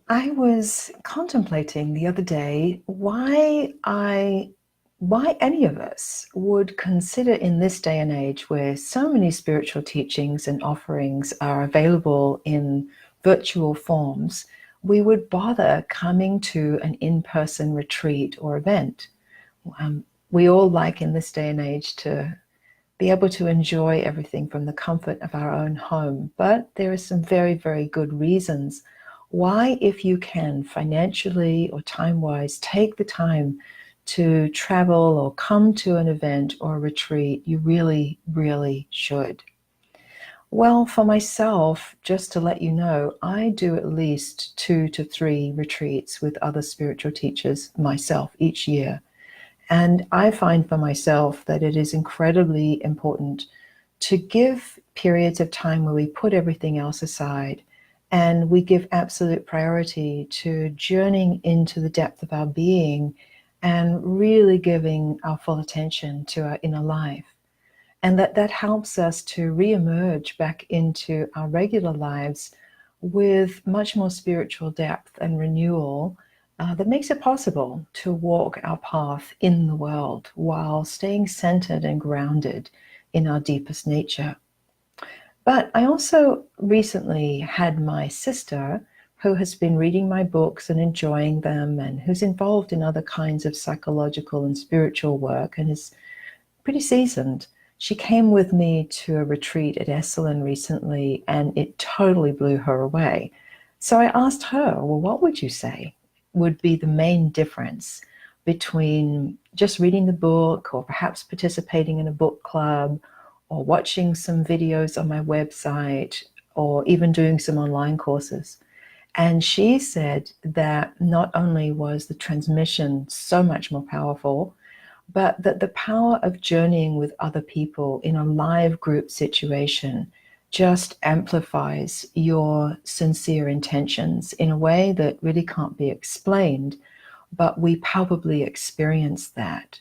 I was contemplating the other day why any of us would consider in this day and age where so many spiritual teachings and offerings are available in virtual forms, we would bother coming to an in-person retreat or event. We all like in this day and age to be able to enjoy everything from the comfort of our own home. But there are some very, very good reasons why, if you can, financially or time-wise, take the time to travel or come to an event or a retreat, you really, really should. Well, for myself, just to let you know, I do at least 2 to 3 retreats with other spiritual teachers myself each year. And I find for myself that it is incredibly important to give periods of time where we put everything else aside and we give absolute priority to journeying into the depth of our being and really giving our full attention to our inner life. And that helps us to re-emerge back into our regular lives with much more spiritual depth and renewal that makes it possible to walk our path in the world while staying centered and grounded in our deepest nature. But I also recently had my sister, who has been reading my books and enjoying them, and who's involved in other kinds of psychological and spiritual work and is pretty seasoned. She came with me to a retreat at Esalen recently, and it totally blew her away. So I asked her, well, what would you say would be the main difference between just reading the book or perhaps participating in a book club or watching some videos on my website or even doing some online courses? And she said that not only was the transmission so much more powerful, but that the power of journeying with other people in a live group situation just amplifies your sincere intentions in a way that really can't be explained, but we palpably experience that.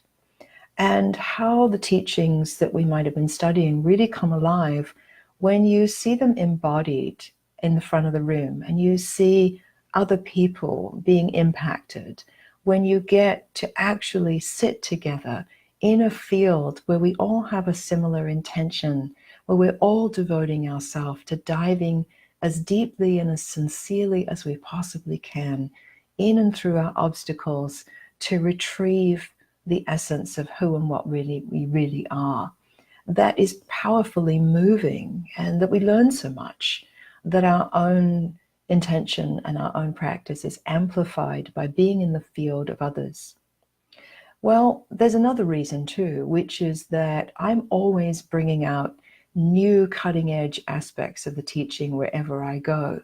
And how the teachings that we might have been studying really come alive when you see them embodied in the front of the room and you see other people being impacted, when you get to actually sit together in a field where we all have a similar intention, where we're all devoting ourselves to diving as deeply and as sincerely as we possibly can in and through our obstacles to retrieve the essence of who and what we really are. That is powerfully moving, and that we learn so much, that our own intention and our own practice is amplified by being in the field of others. Well, there's another reason too, which is that I'm always bringing out new cutting edge aspects of the teaching wherever I go.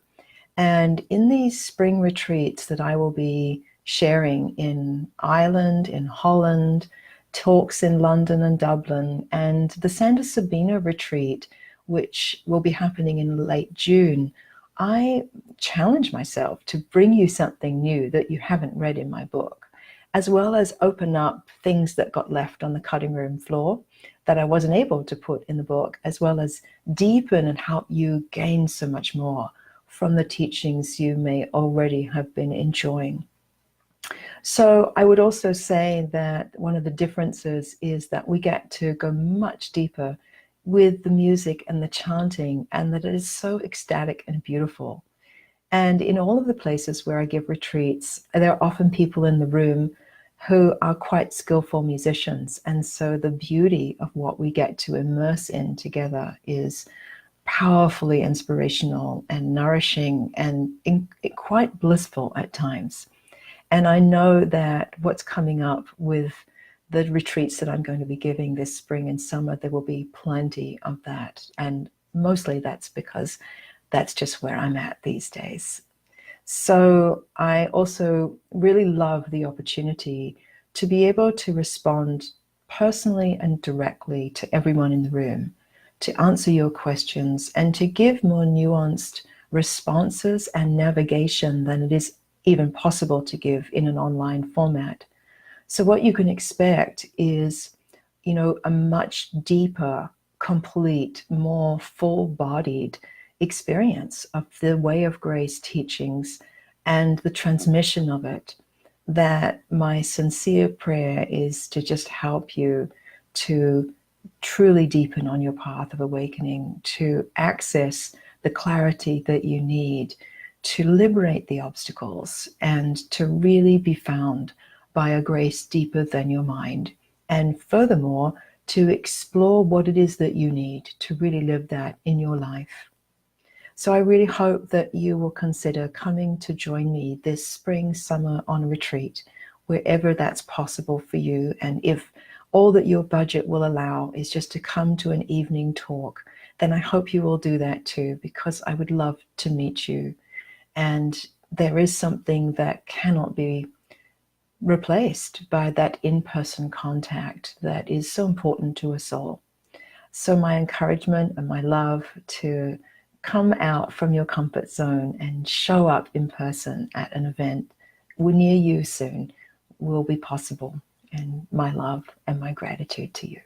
And in these spring retreats that I will be sharing in Ireland, in Holland, talks in London and Dublin, and the Santa Sabina retreat, which will be happening in late June, I challenge myself to bring you something new that you haven't read in my book, as well as open up things that got left on the cutting room floor that I wasn't able to put in the book, as well as deepen and help you gain so much more from the teachings you may already have been enjoying. So I would also say that one of the differences is that we get to go much deeper with the music and the chanting, and that it is so ecstatic and beautiful. And in all of the places where I give retreats, there are often people in the room who are quite skillful musicians. And so the beauty of what we get to immerse in together is powerfully inspirational and nourishing and quite blissful at times. And I know that what's coming up with the retreats that I'm going to be giving this spring and summer, there will be plenty of that. And mostly that's because that's just where I'm at these days. So I also really love the opportunity to be able to respond personally and directly to everyone in the room, to answer your questions and to give more nuanced responses and navigation than it is even possible to give in an online format. So what you can expect is, a much deeper, complete, more full-bodied experience of the Way of Grace teachings and the transmission of it, that my sincere prayer is to just help you to truly deepen on your path of awakening, to access the clarity that you need, to liberate the obstacles, and to really be found by a grace deeper than your mind. And furthermore, to explore what it is that you need to really live that in your life. So I really hope that you will consider coming to join me this spring, summer on retreat, wherever that's possible for you. And if all that your budget will allow is just to come to an evening talk, then I hope you will do that too, because I would love to meet you. And there is something that cannot be replaced by that in-person contact that is so important to us all. So my encouragement and my love to come out from your comfort zone and show up in person at an event near you soon will be possible. And my love and my gratitude to you.